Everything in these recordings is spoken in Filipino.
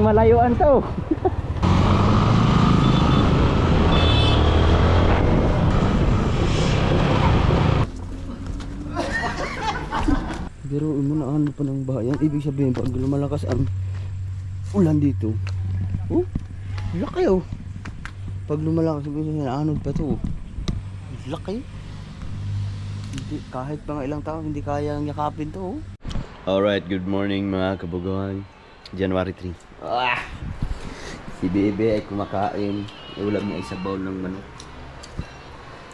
malayuan to. Pero mo na ano pa ng bayan. Ibig sabihin pag lumalakas ang ulan dito, oh, laki oh. Pag lumalakas ang anod pa to, laki. Hindi, kahit mga ilang tao hindi kayang yakapin to oh. Alright, good morning mga kabugoy. January 3. Si Bebe ay kumakain. Ulam niya ay sabaw ng manok.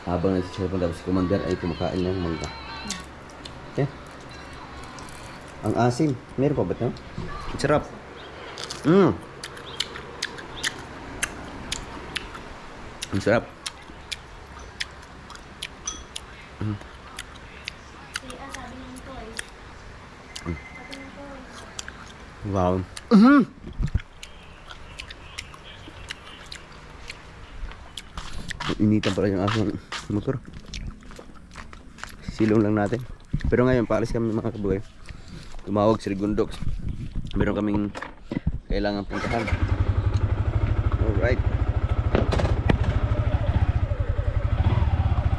Habang nagsiserve tapos si Commander ay kumakain ng mangga. Okay. Ang asim. Meron pa ba ito? Ang sarap. Ang sarap. Wow. Initan pala yung asong motor. Silong lang natin. Pero ngayon paalis kami mga kabuhay. Tumawag si Rigundox. Meron kaming kailangan puntahan. Alright.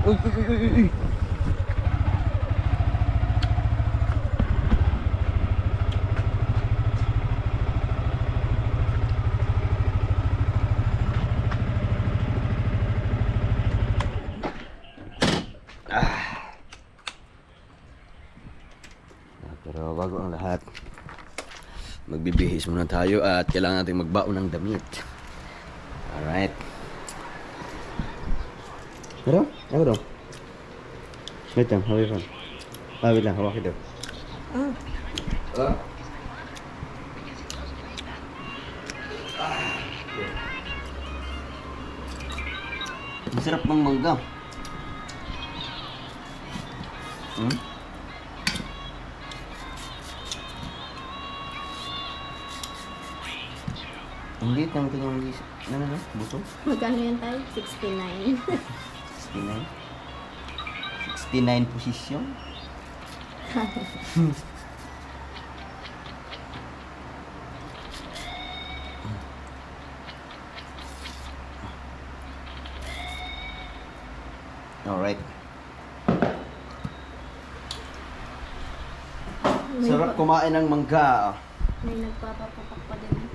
Uy. Pero bago ang lahat, magbibihis muna tayo at kailangan natin magbaon ng damit. Alright. Pero? Ako daw. Wait lang, hawak lang. Wait lang, hawak daw. Masarap ng mangga. Ang liit ng kanyang buto. Magkano yan tayo? 69. 69? 69 position? Alright. Sarap kumain ng mangga. May nagpapapapak pa din.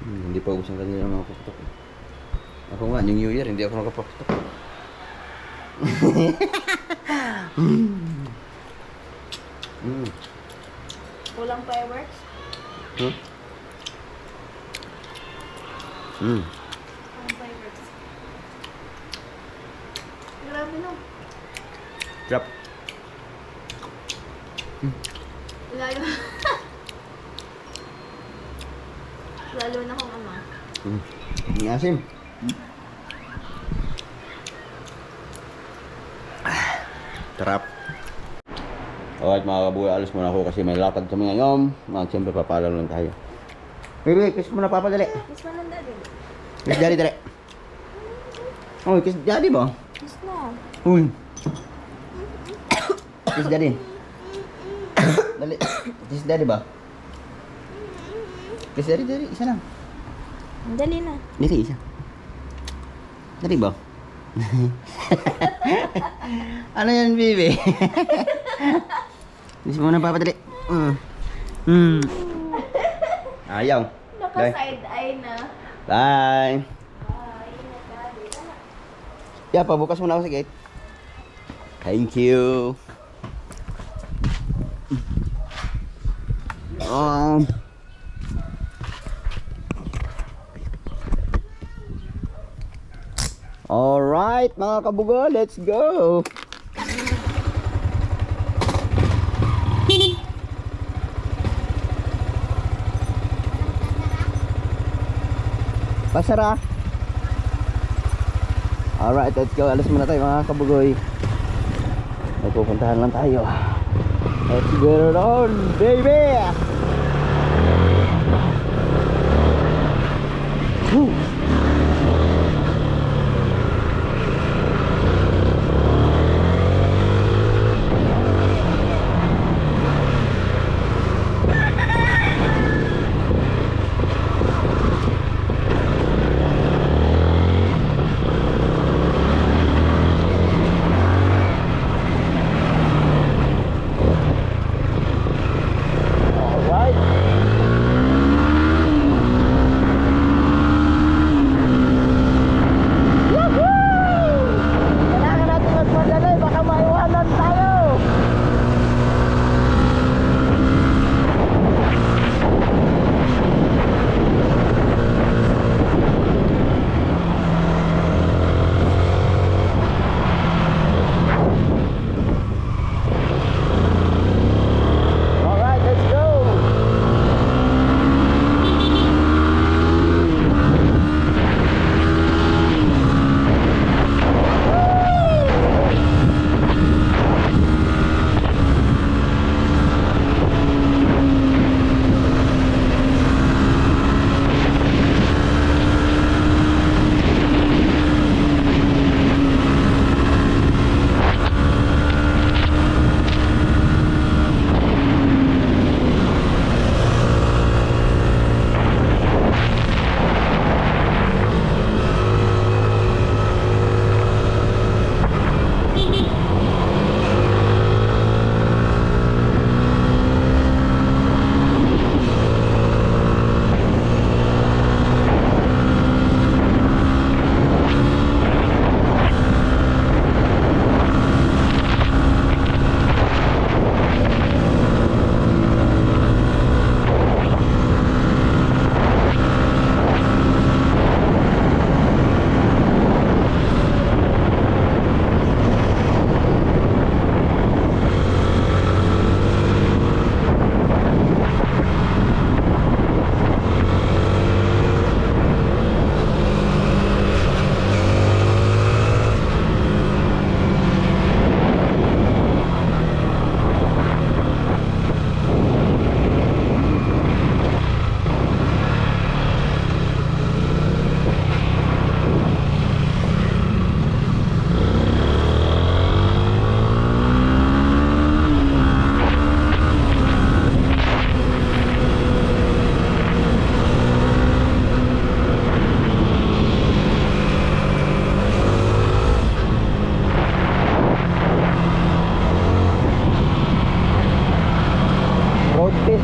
Hindi pa ubos ang kanila ng mga puputok. Ako nga, yung New Year, hindi ako nakapaputok. Kulang fireworks? Kulang fireworks. Grabe no. Trap. Lalo. Lalo na kung ano. Ang asim. Trap. Alright mga kabuhay, alis muna ako kasi may lakad kami ngayon. Siyempre papalaw lang tayo. Wait, kiss mo na papa, dali. Kiss mo lang daddy. Kiss daddy, dali. Uy, kiss daddy ba? Kiss na. Uy. Kiss daddy. Dali. Kiss daddy ba? Kiss daddy, dali. Isa lang. Dali na. Dali, isa. Dali ba? Ano yan, baby? Kiss mo na papa, dali. Ayaw. Naka-side eye na. Bye. Yeah, pabukas muna ako sa gate. Thank you. Alright, mga kabugo, let's go. Pasara. Alright, let's go. Alas muna tayo mga kabugoy. Magpupuntahan lang tayo. Let's get it on, baby! Woo!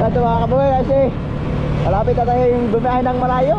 ito mga kabuhay kasi malapit na tayo yung bumiyahe ng malayo.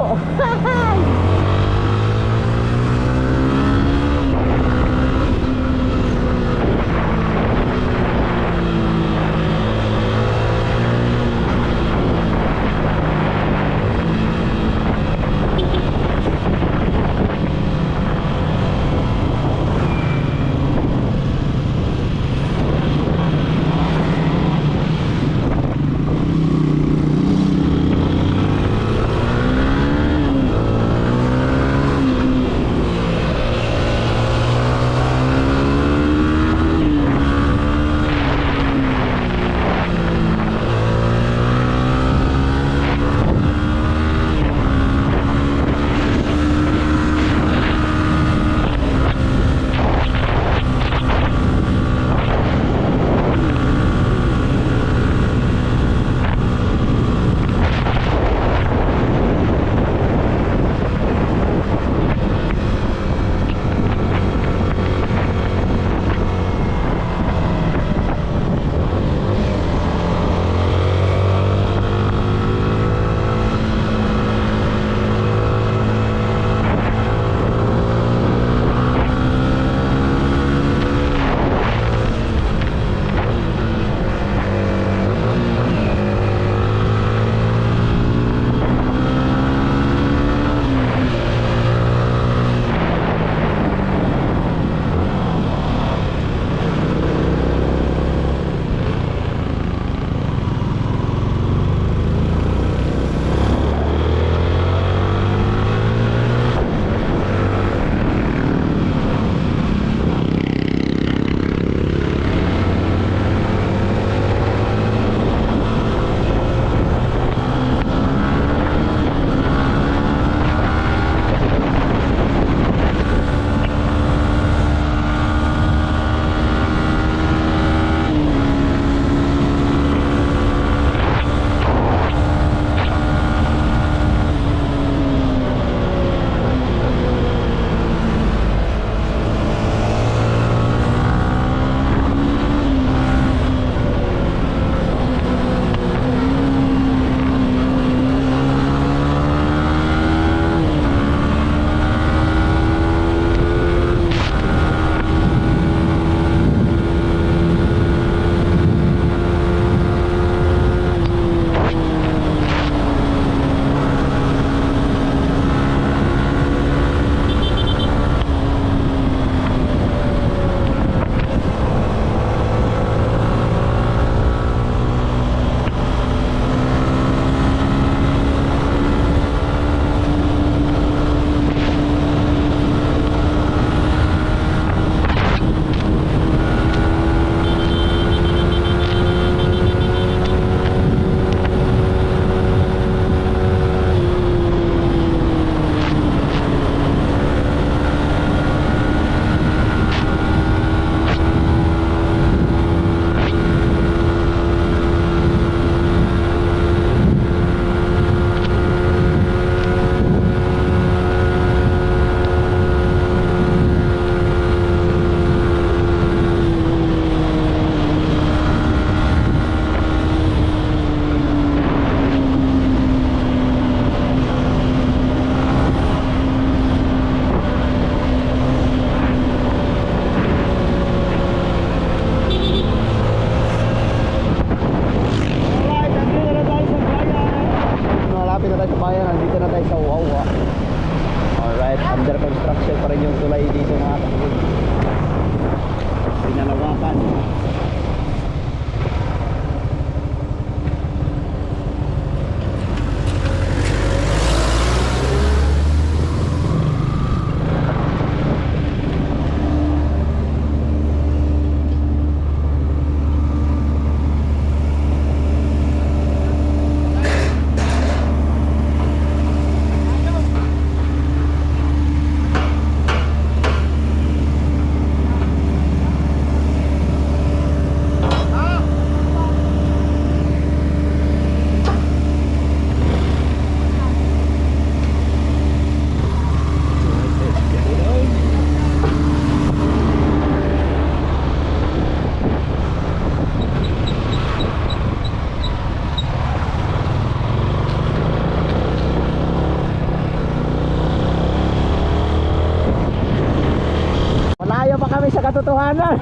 pa kami sa katotohanan.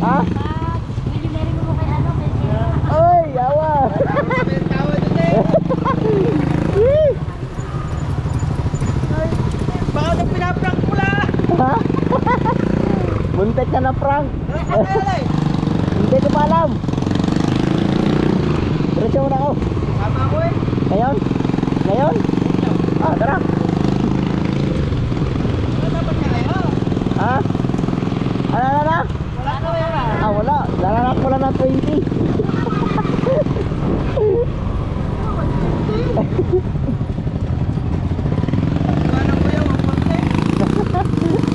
Ha? Millionaire mo kay ano, kay Oy, yawa. Baka nang pinaprank mo na! Ha? Muntik ka na prank. Hindi ko pa alam. Diretso muna ako. Tama ko eh! Ngayon? Ngayon? Ah, tara. Ano dapat ka kayo? Ha? Ano? Wala ka kayo na! Ah, wala. Lalanak ko lang ng 20. Iwanan ko yung 140.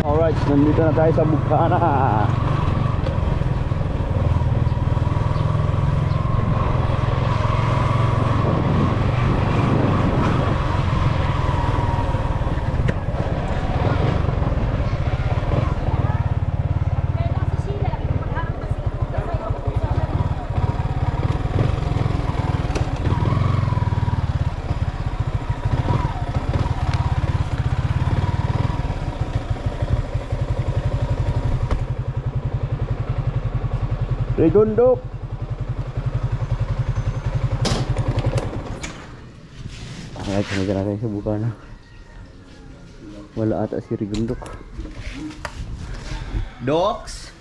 Alright, nandito na tayo sa Bukana. Regundok. Alright, nandito na tayo sa Bukana. Wala ata si Regundok. Docs?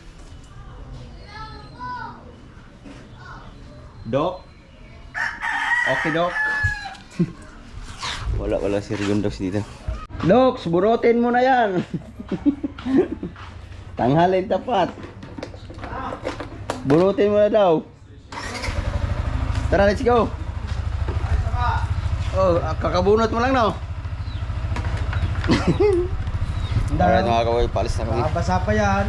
Dok? Okay, Dok. Wala si Regundok dito. Docs, bunutin mo na yan. Tanghalin tapat. Bunutin mo na daw. Tara, let's go. Oh, kakabunot mo lang, no? Alright mga kaboy, palis na kami. Basa pa yan.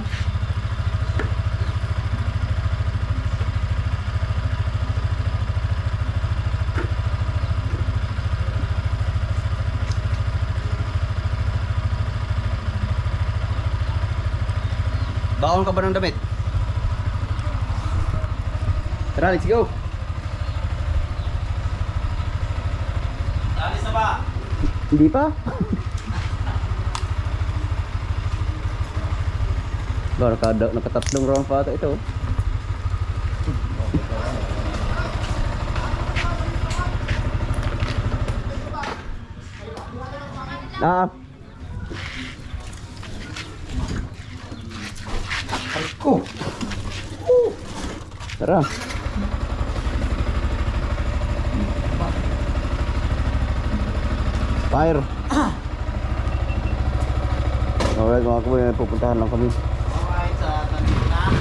Baon ka ba ng damit? Tara, let's go. Alis na ba? Hindi pa? Ba, nakatatlong round pa ata ito. Ah. Ko. Tara. Fire. Alright mga kaboy, pupuntahan lang kami. Alright, sa tanong na.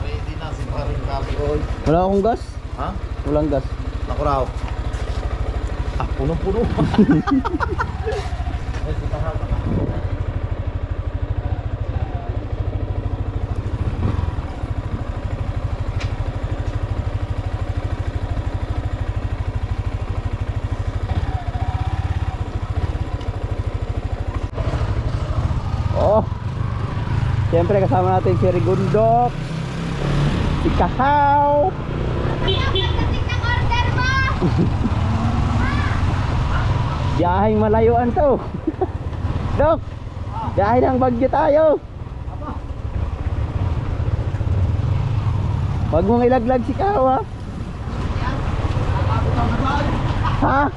Ready na si Paring Kaboy. Wala akong gas? Ha? Walang gas. Ako raw. Ah, punong-puno. Oh. Siyempre kasama natin si Regundok, si Kahaw. Biyaheng malayuan to. Dok, biyahe ng Bagyo tayo. Wag mong ilaglag si Kahaw, ha?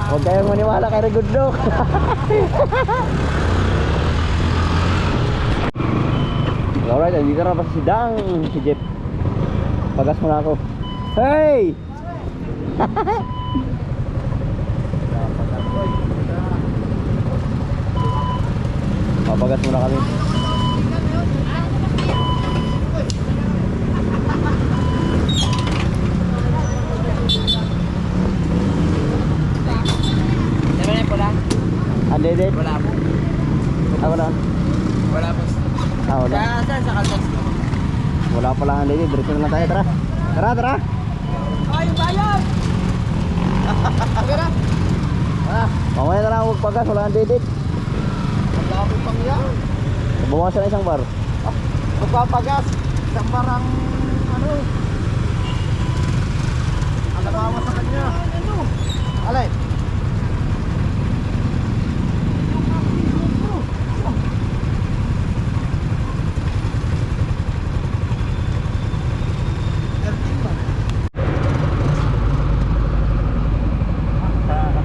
Huwag kayong maniwala kay Regundok. Alright, dito na pa si Dang, si Jeep. Pagas mo na ako. Hey! Papagas muna kami. Ande dit? Wala po. Ako na. Wala po. Ah, wala. Saan sa kalsas? Wala pala ang dit. Diretso na lang tayo. Tara. Tara, tara. Ay, yung bayan! Okay na? Mamaya na lang ako magpagas. Wala ang dit. Ang dami pang yan. Bawasan na isang bar. Magpapagas. Isang barang ano. Ang nakawa sa kanya. Ano? Alay.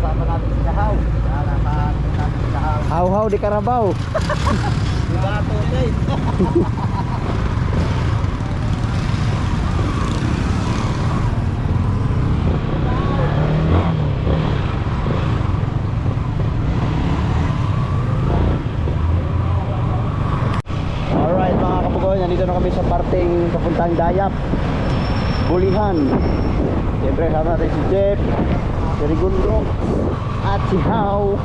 Kasama natin si Dahaw. How di Carabao. Gato, okay. Alright mga kapugoy, nandito na kami sa parting papuntang Dayap, Bulihan. Siyempre kasama natin si Jeff, si Rigundo at si How.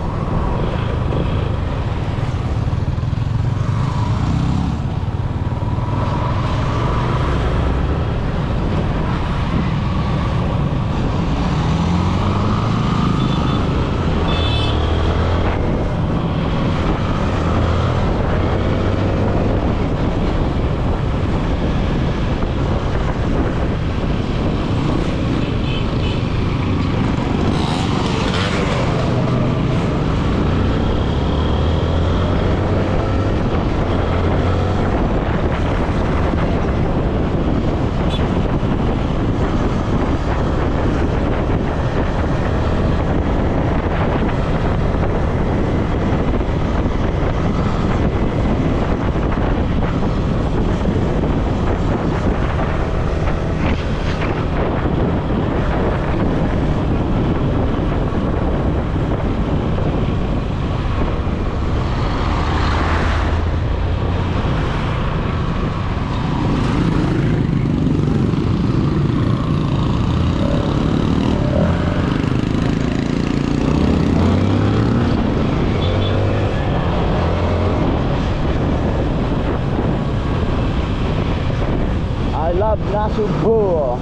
I love Nasugbo.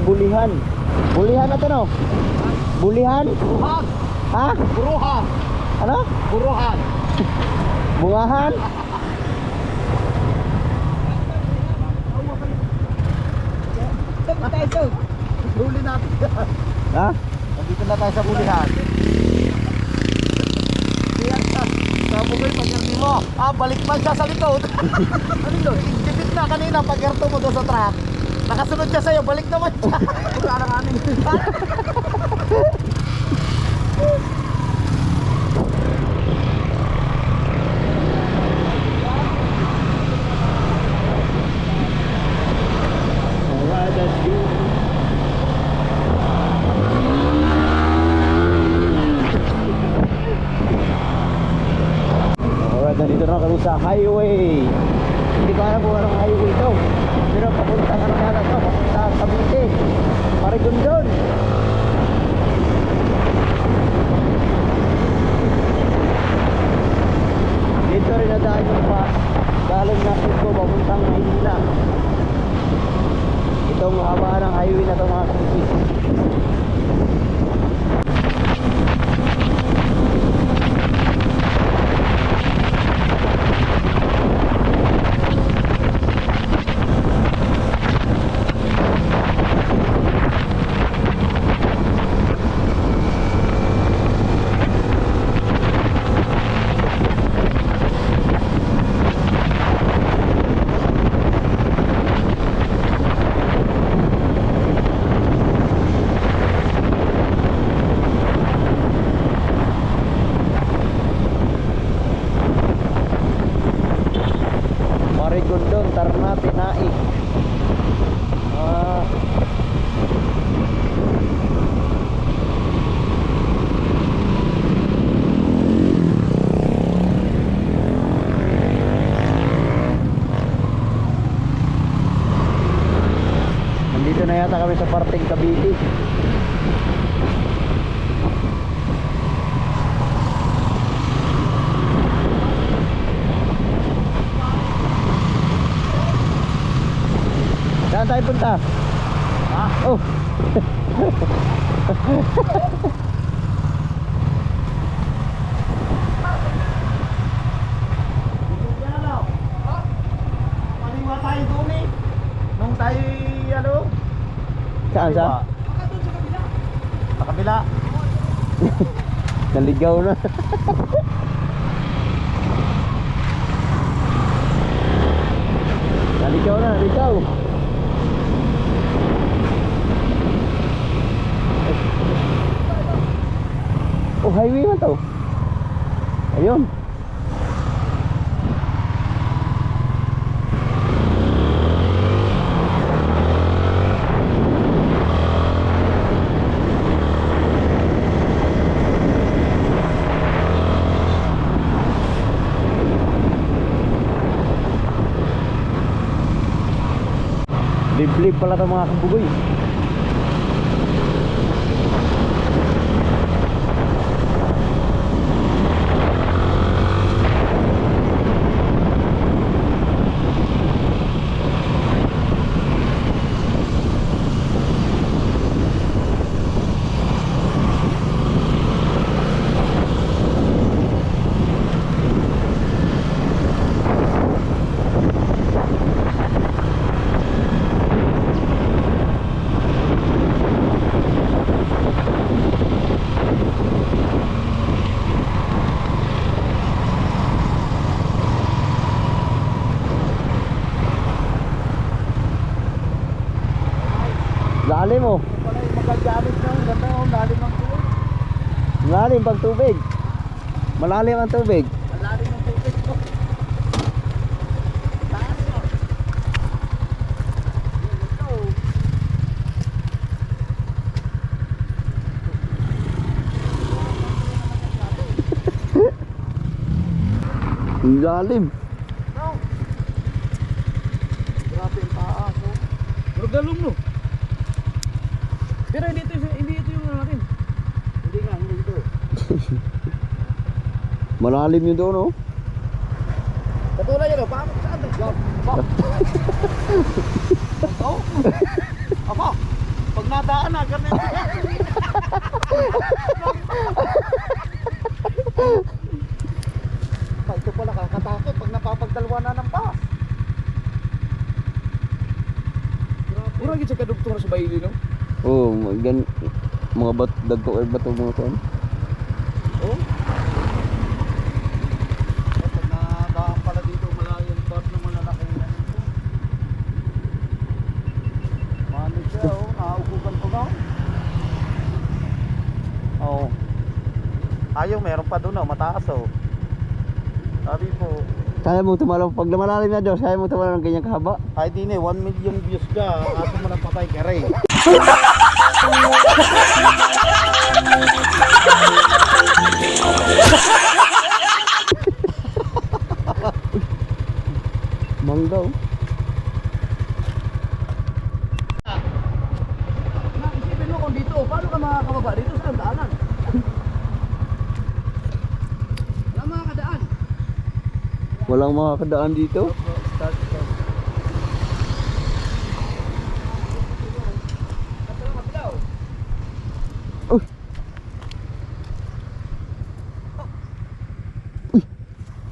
bulihan. Bulihan na to, no? Bulihan? Buruhan! Ha? Buruhan! Ano? Buruhan! Bungahan? Saan tayo sa? Huli natin yan. Ha? Nandito na tayo sa bulihan. Iyan ka. Sabi ko yung pag-yardi mo. Balik man siya sa likod. Ano yun? Igdipit na kanina pag-yarto mo doon sa truck. Nakasunod siya sa'yo, balik naman siya. Kung alang amin. Alright, let's go. Alright, nandito na kami sa highway. Hindi ko alam kung anong highway ito. Pero papunta na naman ito. Papunta sa Cavite. Marigondon. Dito rin nadaan yung bus. Galing na ito papuntang Maynila. Itong haba ng highway na ito mga kapatid. Marigondon, Ternate, Naik. Nandito na yata kami sa parteng Cavite. Saan tayo punta? Ha? Oh. Maliwa tayo doon eh. Nung tayo ano? Saan sa? Sa kabila. Naligaw na. Naligaw na, naligaw. Oh, highway man to. Ayun. Liblib pala ito mga kabugoy. Lalim oh. Pala yung magagamit na yung ganda yung lalim ng tubig. Malalim pag tubig. Malalim ang tubig. Ang lalim ng tubig ko. Taas mo. Let's go. Ang lalim. No. Grabe yung taas oh. Pero galong no. Pero hindi ito yung ano natin. Hindi nga, hindi ito. Malalim yun doon oh. Katulad yan oh, paano saan? Apa? Apa? Pag nadaan na, ganun. Ito pala kakatakot pag napapagdalwa na ng bus. Mura gid sa kadugtong sa Baili, no? Oo, mga dagko ay bato mga kuan. Oh. Pag nadaan pala dito malayo yung bus na malalaki na nito. Mano siya, oh, nauugugan ko na. Oo. Ayaw, meron pa doon, oh, mataas, oh. Sabi po, Kaya mo tumalaw pag lumalalim na Diyos, kaya mo tumalaw ng ganyang kahaba. ay di na, 1 million views ka, aso mo nang patay ka rin. Manggaw. Isipin mo kung dito, paano ka makakababa dito sa daanan? Wala makakadaan. Walang makakadaan dito. Start.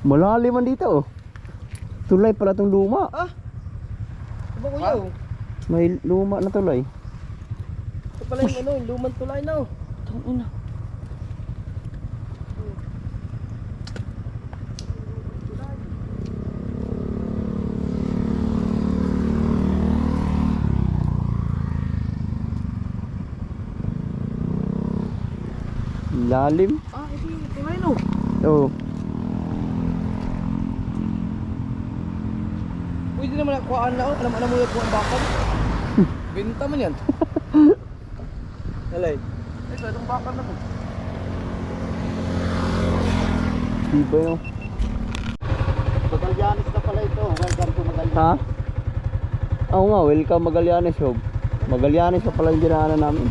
Malalim man dito. Tulay pala tong luma. Diba kuya? May luma na tulay. Ito pala yung ano, yung lumang tulay na. Tangina. Lalim. Ito yung tulay, no? Oo. Pwede naman nakuhaan na, alam mo yung kuhaan bakal. Benta man yan. Alay. Ito, itong bakal na mo. Di ba yun? Magallanes na pala ito, welcome to Magallanes. Ha? Oo nga, welcome Magallanes, Rob. Magallanes pa pala yung dinaanan namin.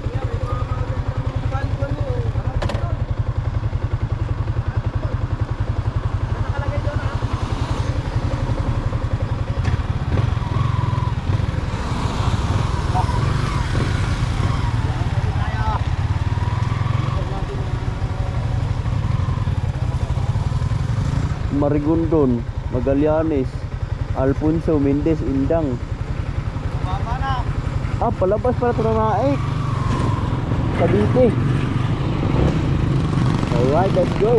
Marigondon, Magallanes, Alfonso, Mendez, Indang. Baba na. Palabas pala ito na naik. Cavite. Alright, let's go.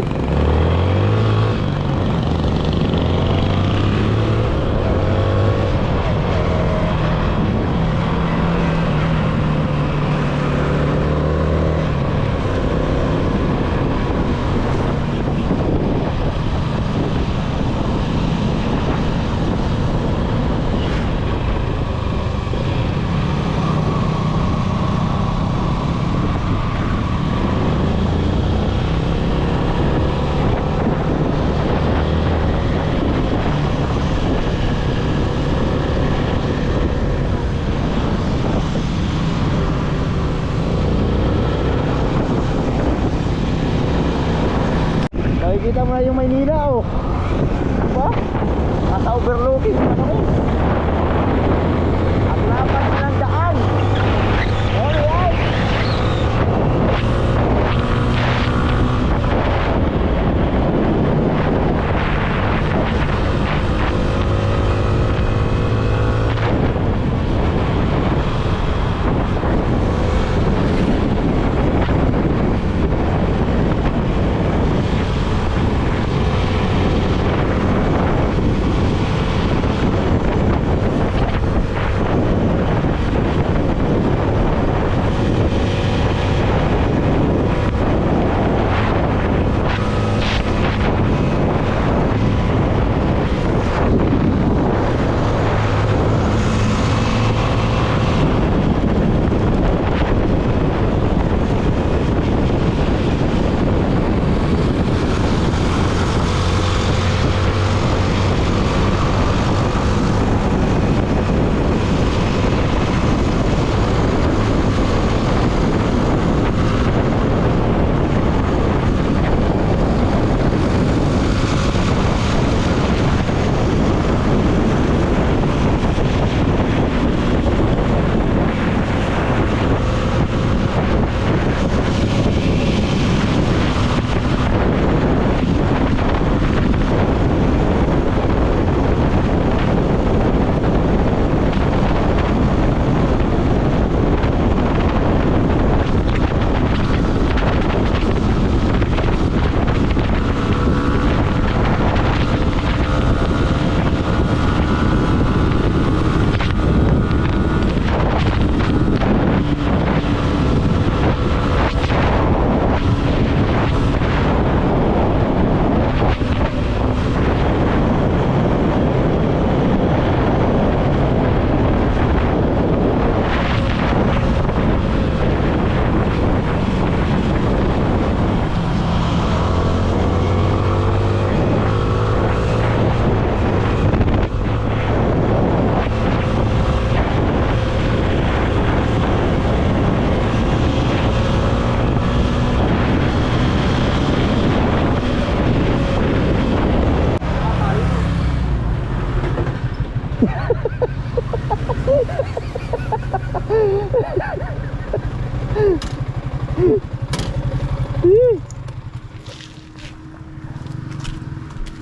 Nakikita mo na yung Maynila, oh. Diba? Nasa overlooking na kami. At lapat na ng daan. Alright.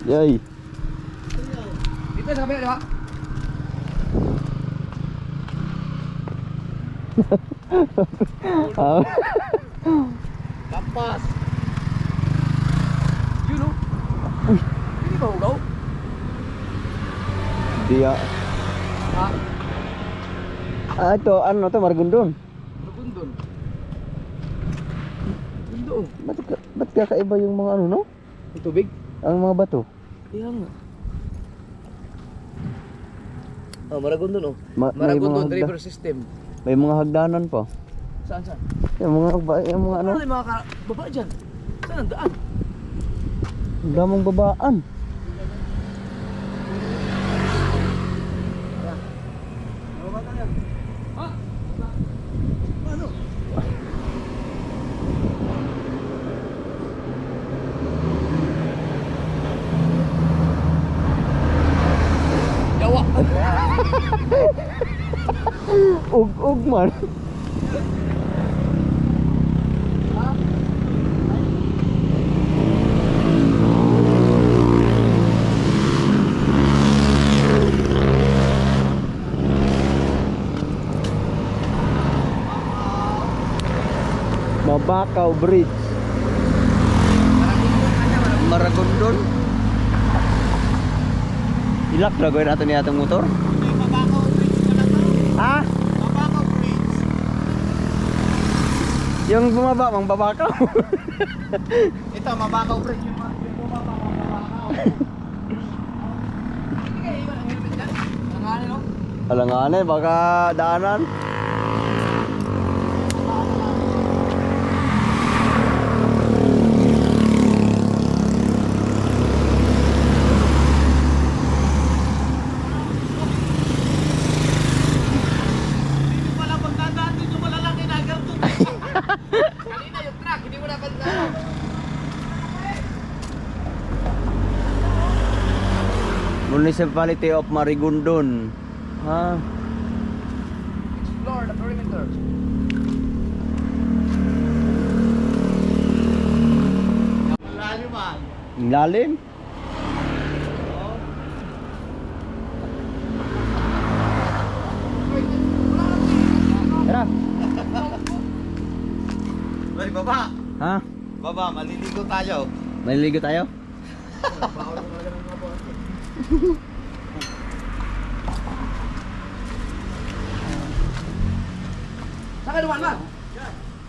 Yay. Dito sa kabila, di ba? Ah, Lampas. Yun o. Hindi ba ugaw? di ah. Ha? Ito, ano to, Maragondon. Magundon. Gundo o. Ba't kakaiba yung mga ano, no? May tubig? Ang mga bato. Kaya nga. Oh, Maragondon o. May mga Maragondon hagda- river system. May mga hagdanan pa. Saan saan? Yung mga ano, Ano yung mga baba dyan? Saan ang daan? ang damang babaan. Ha? Ano? Yawa! Ug man. Mabakaw Bridge. Maragondon. Ilak na gawin natin niya itong motor. Mabakaw bridge pala to. Ha? Mabakaw bridge. Yung bumaba, mang babakaw. Ito, Mabakaw bridge. Yung bumaba, Mabakaw. Nanganin o? Alanganin, baka daanan. Wala pagdadaan dito, malalaki na agarto. Kanina yung truck, hindi mo dapat na ano. Municipality of Marigondon. Ha? Explore the perimeter. Malalim man. Ang lalim. Tara. Ay, baba. Ha? Baba, maliligo tayo. Maliligo tayo? Saan ka naman man?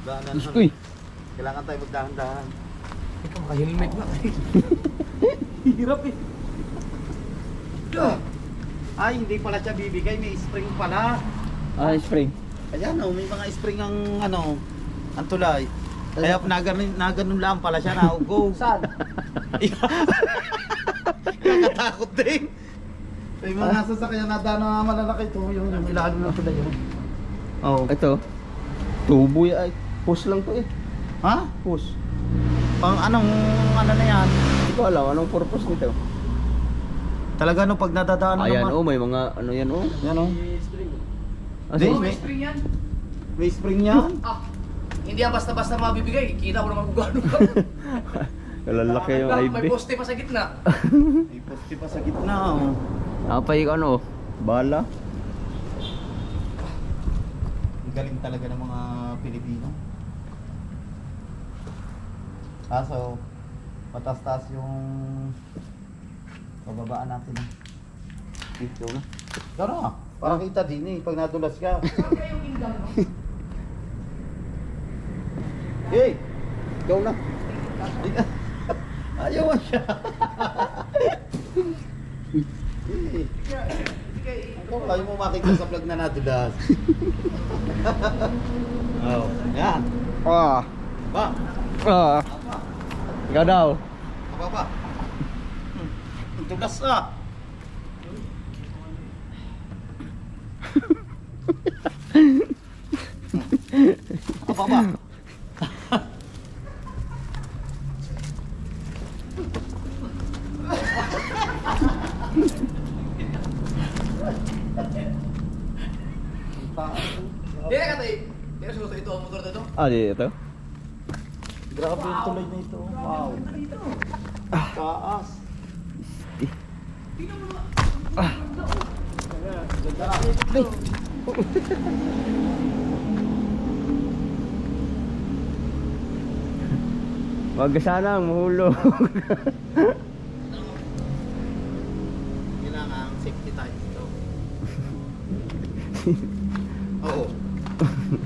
Daanan. Iskoy. Kailangan tayo magdahan-dahan. Ikaw maka-helmet na. Hirap eh. Ay, hindi pala siya bibigay. May spring pala. Ah, spring. Ayan, oh, may mga spring ang ano, ang tulay. Kaya naganon lang pala siya na go. Saan? Nakatakot din. May mga sasakyan na dana malalaki ito. Yung ilalim ng tulay yun. Oh. Ito. Tubo ay. Hose lang to eh. Ha? Hose. Pang anong ano na yan? Hindi ko alam anong purpose nito. Talaga no pag nadadaan Ayan naman. oh, may mga ano yan oh. Yan oh. Ah, Di, sige. may- Spring yan? May spring yan. Ah, hindi yan basta-basta mabibigay. Kita ko naman kung gaano ka. Lalaki yung May IB. poste pa sa gitna. May poste pa sa gitna oh. Apa yung ano? Bala. Ang galing talaga ng mga Pilipino. Kaso, patas-tas yung pababaan natin. Ito na. Gano'n para kita din eh, pag nadulas ka. Yung kingdom, no? Hey! Ikaw na. Ayaw mo siya. Ikaw, ayaw mo makita sa vlog na nadulas. Oh, yan. Ah. Ba? Ah. Ikaw daw. Apa ba? Dulas ah. Apa ba? Hindi ka tayo. Hindi na susunod ito ang motor na ito. Ah, dito. Grabe yung tulay na ito. Wow. Taas. Wag ka sanang mahulog. Kailangan safety tayo dito. Oo.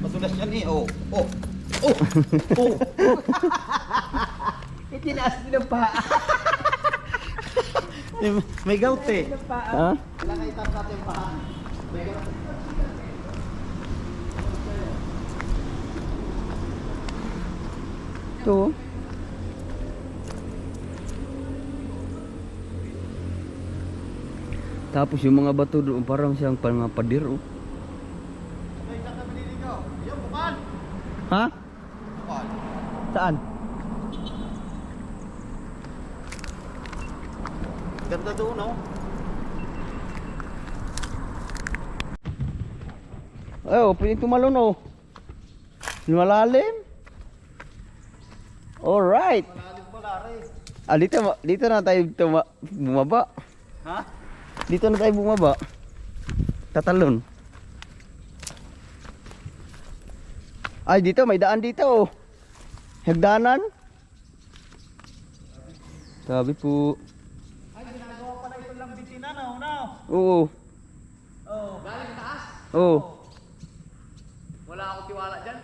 Masulas yan eh. Oo. Oh. Oh. Oh. Itinaas din ang paa. May gout eh. Ha? Kailangan itaas natin yung paa. May gout. Ito. Tapos yung mga bato doon parang siyang pangapadir oh. Ay, saan ka maliligaw? Yan, bukal. Ha? Bukal. Saan? Ganda doon, no? Ay, oh, pwede tumalon oh. Malalim. Alright. Malalim pala, Ray. Ah, dito na tayo bumaba. Ha? Dito na tayo bumaba. Tatalon. Ay, dito may daan dito oh. Hagdanan. Sabi po. Ay, ginagawa pala ito lang bitina, no? No? Oo. Oh. Galing taas? Oo. Wala akong tiwala dyan.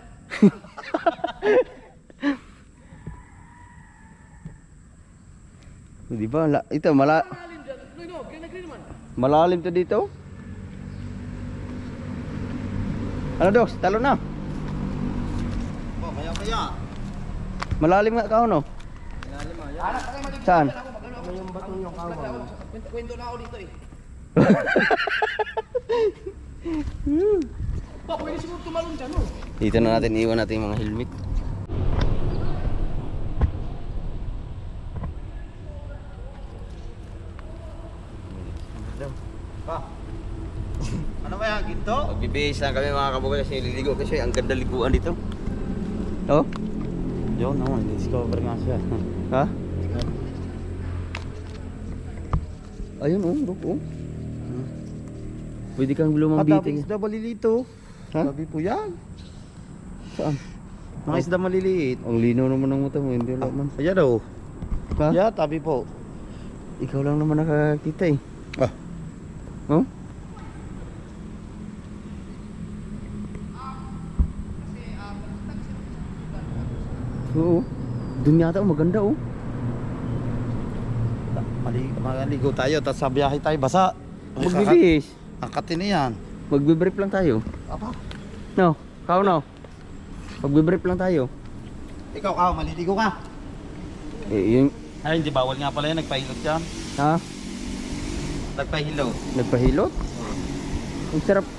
Di ba? Ito malalim to dito. Ano Dox? Talo na. Oh, kaya. Malalim nga ka no? Ilalim ah. Yan. Saan? Yung bato yung kawa. Kwento na ako dito eh. Pwede siguro tumalon dyan, no? Dito na natin iwan natin yung mga helmet. Pa. Ano ba yan? Ginto? Magbibihis lang kami mga kabukay kasi nililigo kasi ang ganda liguan dito. Oh? Yun, no. Discover nga siya. Ha? Ayun oh, bro, oh. Pwede kang lumambiting. isda malilito. Ha? Sabi po yan. Saan? Mga isda maliliit. Ang linaw naman ng mata mo, hindi naman. Ayan o. Ha? Yeah, tabi po. Ikaw lang naman nakakita eh. Ah. Oh? Oo. Doon yata oh, maganda oh. Maligo tayo, tapos sa biyahe tayo, basa. Magbibihis. Angkatin na yan. Magbibrief lang tayo. Apa? No, kau no. Magbibrief lang tayo. Ikaw, maliligo ka. Eh, yung... Ay, hindi bawal nga pala yan, nagpahilot yan. Ha? Nagpahilot. Nagpahilot?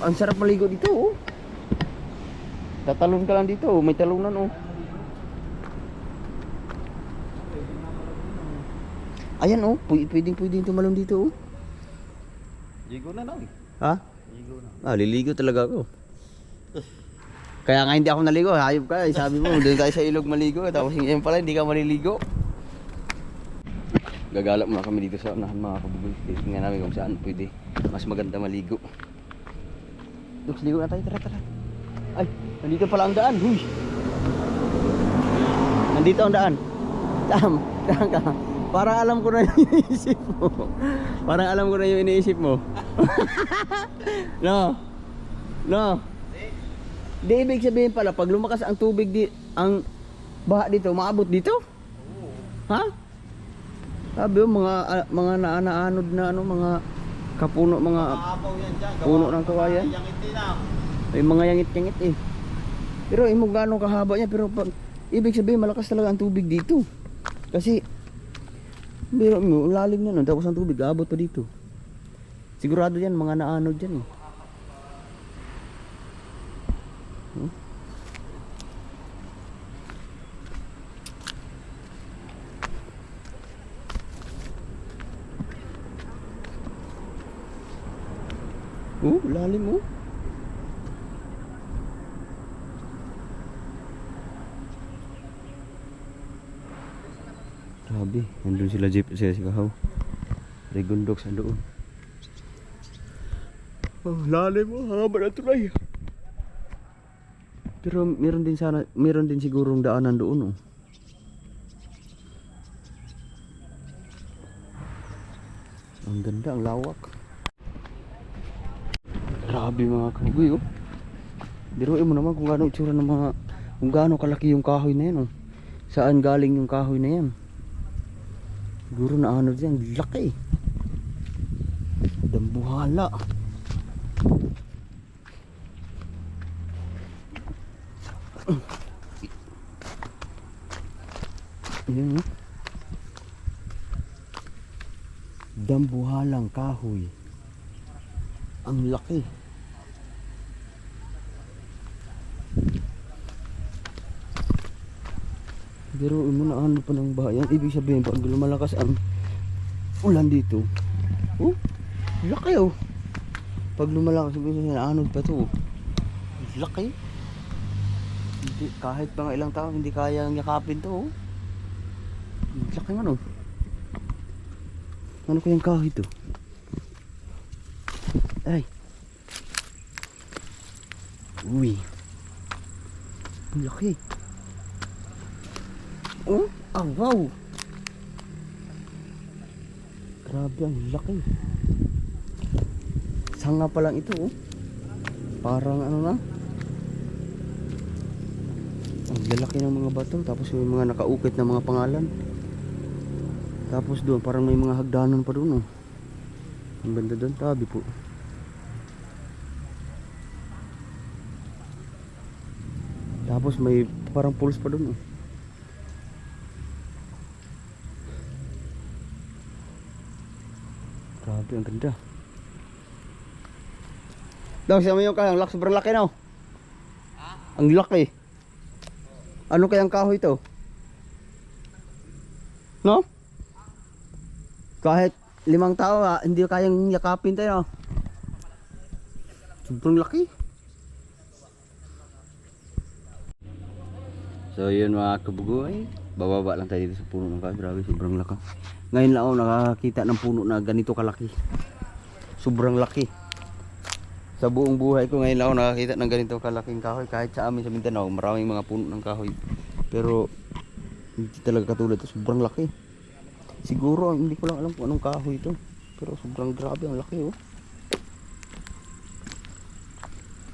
Ang sarap maligo dito oh. Tatalon ka lang dito oh, may talunan oh. Ayan oh, pwedeng tumalon dito oh. Ligo na lang. Ha? Ligo na. Ah, liligo talaga ako. Kaya nga hindi ako naligo, hayop ka. Sabi mo, doon tayo sa ilog maligo. Tapos ngayon pala, hindi ka maliligo. Gagalap muna kami dito sa unahan mga kabugol. Tingnan namin kung saan pwede mas maganda maligo. Lux, ligo na tayo, tara. Ay, nandito pala ang daan. Huy! Nandito ang daan. Daan ka. Parang alam ko na yung iniisip mo. Parang alam ko na yung iniisip mo. No. Di ibig sabihin pala pag lumakas ang tubig ang baha dito, maabot dito? Oo. Ha? Sabi mo mga naanod na ano, mga kapuno, mga Maapaw yan dyan. puno ng kawayan. Yang iti na. May mga yangit-yangit eh. Pero mo gaano kahaba niya, pero pag ibig sabihin malakas talaga ang tubig dito. Kasi biro mo, lalim niya tapos ang tubig abot pa dito. Sigurado yan mga naanod yan eh. Lalim oh. Grabe, nandun sila jeep sa Sigahaw. Regundok sa doon. Oh, lalim mo, haba na tulay. Pero meron din sigurong daanan doon, oh. Ang ganda, ang lawak. Grabe mga kabugoy, oh. Biruin mo naman kung gaano itsura ng mga, kung gaano kalaki yung kahoy na yan, oh. Saan galing yung kahoy na yan? Siguro na ano dyan, laki. Dambuhala. Yan, oh. Dambuhalang kahoy. Ang laki. Pero mo na ano pa ng bayan. Ibig sabihin pag lumalakas ang ulan dito, oh, laki, oh. Pag lumalakas, sabihin na anod pa to, oh. Laki. Hindi, kahit mga ilang tao hindi kayang yakapin to, oh. Laki man, oh. Ano kayang kahoy to? Ay. Uy. Ang laki. Oh, wow. Grabe, ang laki. Sanga pa lang ito, oh. Parang ano na. Ang lalaki ng mga bato. Tapos may mga nakaukit na mga pangalan. Tapos doon parang may mga hagdanan pa doon, oh. Ang banda doon, tabi po. Tapos may parang pools pa doon, oh. Grabe, ang ganda. Daw, siya mo yung kayang sobrang laki, no? Ang laki. Ano kayang kahoy to? No? Kahit 5 tao, hindi kayang yakapin tayo, no? Sobrang laki. So yun mga kabugoy, bababa lang tayo dito sa puno ng kahoy. Grabe, sobrang laki. Ngayon lang ako nakakita ng puno na ganito kalaki. Sobrang laki. Sa buong buhay ko ngayon lang ako nakakita ng ganito kalaking kahoy. Kahit sa amin sa Mindanao, maraming mga puno ng kahoy. Pero hindi talaga katulad ito. Sobrang laki. Siguro hindi ko lang alam kung anong kahoy ito. Pero sobrang grabe, ang laki, oh.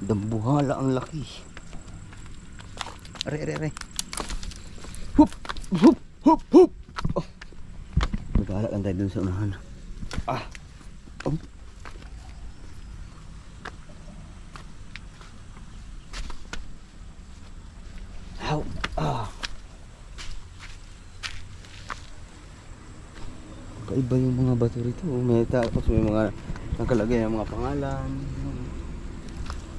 Dambuhala ang laki. Are. Hup! Hup! Hup! Hup! Oh. Mag-aalak lang tayo dun sa unahan. Ah! Oh. Ow! Ah! Kaiba yung mga bato rito. May tapos may mga nakalagay ng mga pangalan.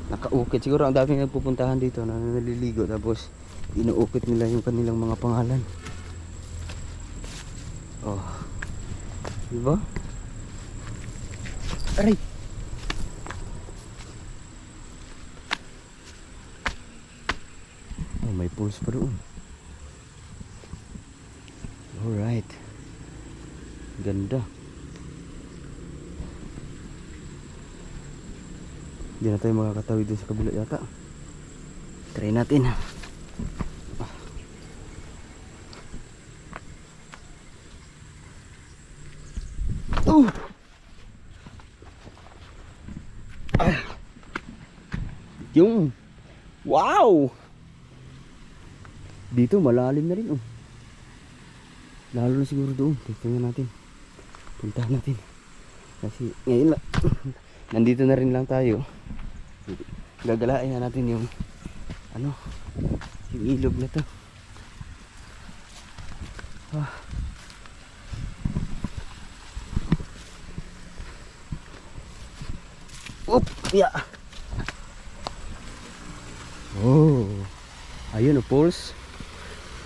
Nakaukit. Siguro ang daming nagpupuntahan dito na naliligo. Tapos inuukit nila yung kanilang mga pangalan. Oh. Diba? Aray! Oh, may pools pa doon. Alright. Ganda. Hindi na tayo makakatawid doon sa kabila yata. Try natin. Oh! Yung wow! Dito malalim na rin, oh. Lalo na siguro doon. Tingnan natin. Puntahan natin. Kasi ngayon nandito na rin lang tayo. Gagalain na natin yung ano, yung ilog na to. Ah. Up, yeah. Oh. Ayun, oh, pools.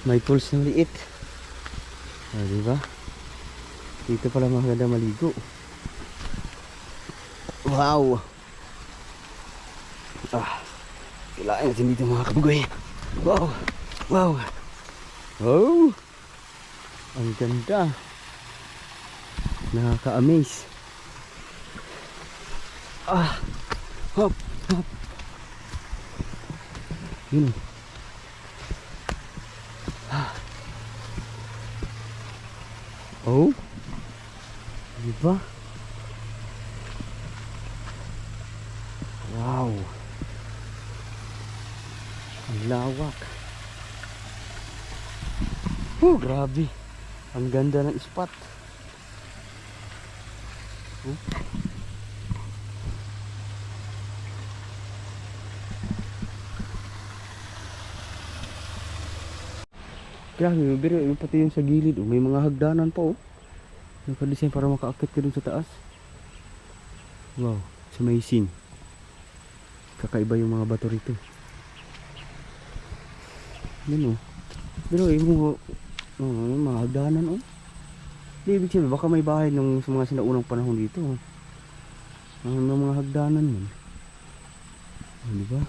May pools na liit. Ah, diba? Dito pala maganda maligo. Wow. Ah. Kailangan natin dito mga kabugoy. Wow. Wow. Oh. Ang ganda. Nakaka-amaze. Hop, hop. Yun. Oh. Diba? Wow. Ang lawak. Grabe. Ang ganda ng spot. Grabe, pero pati yung sa gilid, may mga hagdanan pa, oh. Nakadesign para makaakit ka dun sa taas. Wow, it's amazing. Kakaiba yung mga bato rito. Yan, oh. Pero yung mga hagdanan, oh. Di, ibig sabihin, baka may bahay nung sa mga sinaunang panahon dito, oh. Mga hagdanan yun. Diba?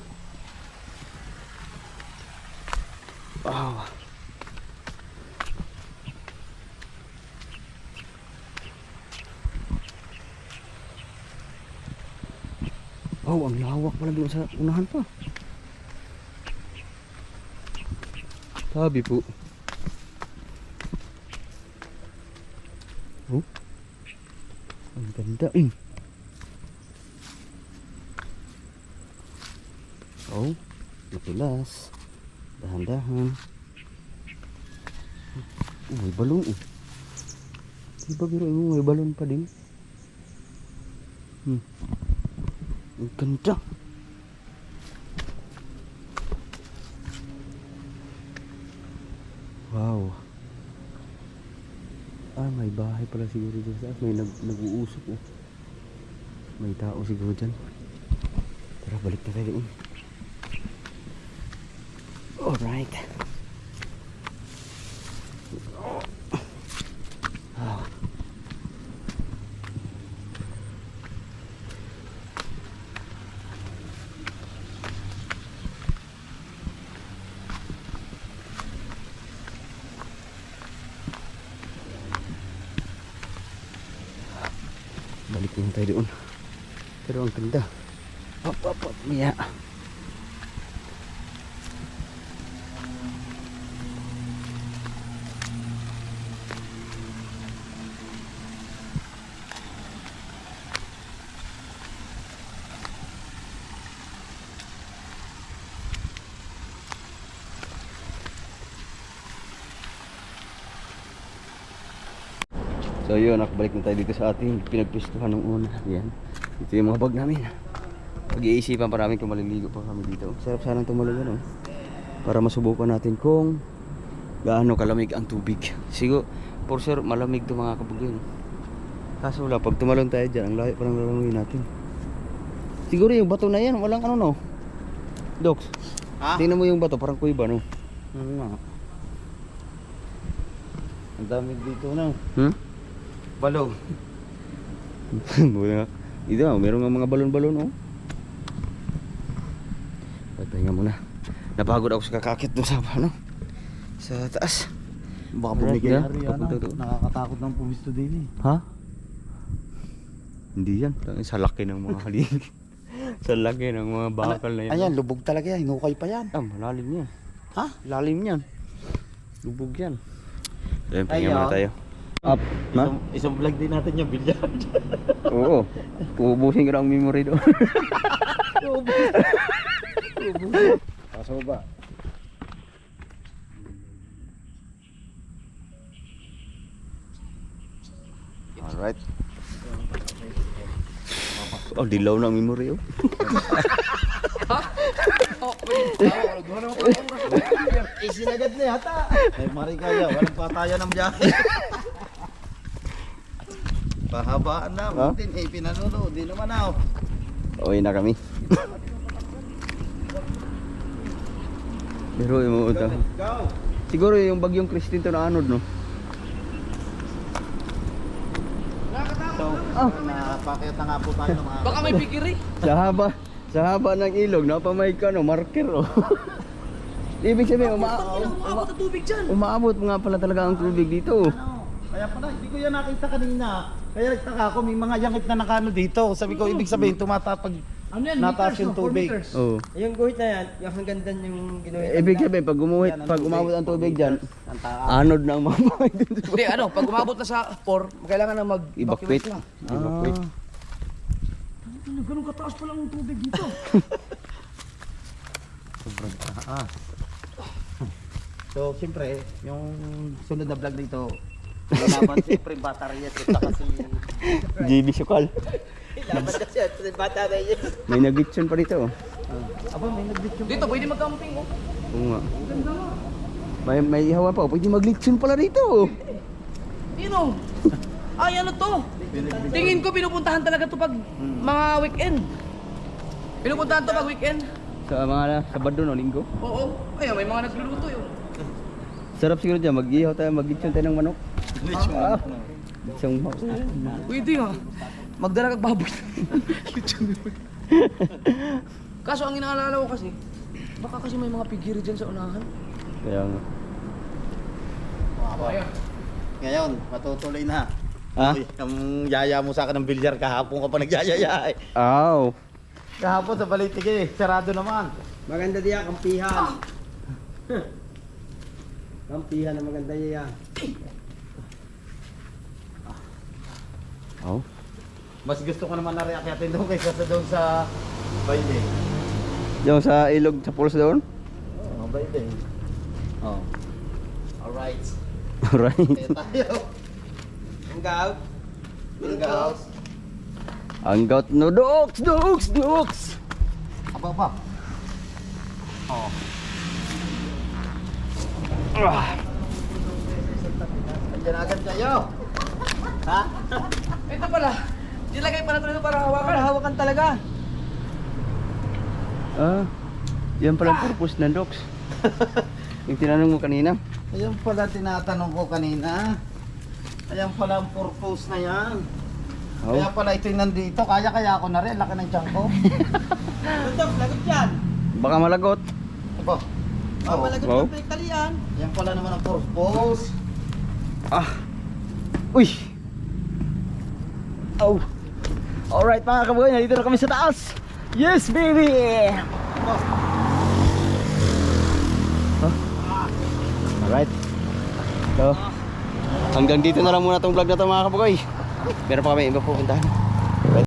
Wow. Oh, ang lawak pala doon sa unahan pa. Sabi po. Oh. Ang ganda. Oh, matulas. Dahan-dahan. Oh, may balon, eh. Diba biro mo, may balon pa din. Ang ganda. Wow. May bahay pala siguro dyan sa taas. May nag-uusok, oh. May tao siguro dyan. Tara, balik na tayo doon. Alright. Balik na tayo doon. Pero ang ganda. Hop, hop, hop. Maya. So yun, nakabalik na tayo dito sa ating pinagpistuhan ng una. Yan. Ito yung mga bag namin. Pag-iisipan pa namin kung maliligo pa kami dito. Sarap sanang tumulong, no? Para masubukan natin kung gaano kalamig ang tubig. Siguro, for sure, malamig ito mga kabugin. Kaso wala, pag tumalon tayo dyan, ang layo pa ng lalangoy natin. Siguro yung bato na yan, walang ano, no? Docs, tingnan mo yung bato, parang kuiba, no? Ang dami dito na. Balon. Ito, meron nga mga balon-balon, oh. Pahinga muna. Napagod ako sa kakakit doon sa ano, sa taas. Baka bumigay Yeah, na rin papunta doon. Nakakatakot ng pumisto din eh. Ha? Hindi yan. Sa laki ng mga halig. Sa laki ng mga bakal na yan. Ayan, lubog talaga yan. Hinukay pa yan. Malalim yan. Ha? Lalim yan. Lubog yan. Ayun, pahinga Ayaw. muna tayo. Up. Ha? Isang vlog din natin yung bilyard. Oo. Uubusin ko na ang memory doon. Kaso ba? Alright. Oh, dilaw na ang memory, oh. Isinagad na yata. Ay, marikaya. Walang patayan ng biyahe. Pahabaan na. Ha? Din eh, pinanuno. Di naman ako. Uwi na kami. Pero yung ito. Go! Siguro yung bagyong Christine to na anod, no? So, napakita nga po tayo ng mga... Baka may pigiri. Sa haba ng ilog, napamay ka, no? Marker, oh. Ibig sabihin, Umabot ang tubig dyan. umaabot nga pala talaga ang tubig dito. Kaya pala, hindi ko yan nakita kanina. Kaya nagtaka ako, may mga yangit na nakano dito. Sabi ko, ibig sabihin, tumatapag Ano yan? nataas Meters, yung no? 4 tubig. meters. Oo. Yung guhit na yan, yung hanggang dan yung ginawa. Ibig sabihin, pag umuhit, Yan ang pag umabot ang tubig dyan, Ang taas. anod na ang mga bahay dun sa Hindi, ano, pag umabot na sa 4, kailangan na mag-evacuate evacuate. lang. Evacuate. Ano, ganun kataas pa lang ang tubig dito. Sobrang taas. So, siyempre, yung sunod na vlog dito, laban siyempre yung batarya at saka si... JB Sukal. Laban na siya, bata na yun. May nagitson pa dito. Aba, may nag-video. Dito, pwede mag-camping, oh. Oo nga. May ihawan pa. Pwede maglitson pala dito. Sino? Ay, ano to? Tingin ko pinupuntahan talaga to pag mga weekend. Pinupuntahan to pag weekend. Sa mga Sabado no, Linggo. Oo. Ayun, may mga nagluluto yun. Sarap siguro dyan. Mag-ihaw tayo, maglitson tayo ng manok. Ah, isang Pwede nga. Magdala kag baboy. Kaso ang inaalala ko kasi, baka kasi may mga pigiri dyan sa unahan. Kaya nga. Ngayon, matutuloy na. Ah? Uy, ang yaya mo sa akin ng bilyar kahapon ka pa nagyayaya eh. Aw. Kahapon sa Balitig eh, sarado naman. Maganda diya, kampihan. Kampihan na maganda diya. Aw. Mas gusto ko naman na reakyatin doon kaysa sa doon sa baile. Yung sa ilog sa pools doon. Oo, baile. Oh. Alright. Alright. Kaya tayo. Hanggaw. Hanggaw. Ang gout no dogs. Aba. Oh. Andiyan agad kayo. Ha? Ito pala. Nilagay pala ito para hawakan. Hawakan talaga. Ah. Yan pala ang purpose ng dogs. Yung tinanong mo kanina. Ayan pala tinatanong ko kanina. Ayan pala ang purpose na yan. Aw. Kaya pala ito'y nandito. Kaya ako na rin. Laki ng tiyan ko. Lagot yan. Baka malagot. Aba. Oh, malagot wow. ng pinagtalian. Ayan pala naman ang purpose. Ah. Uy. Oh. Alright mga kabuhay, nandito na kami sa taas. Yes baby. Huh? Alright. So, hanggang dito na lang muna tong vlog na to mga kabuhay. Meron pa kami iba pupuntahan.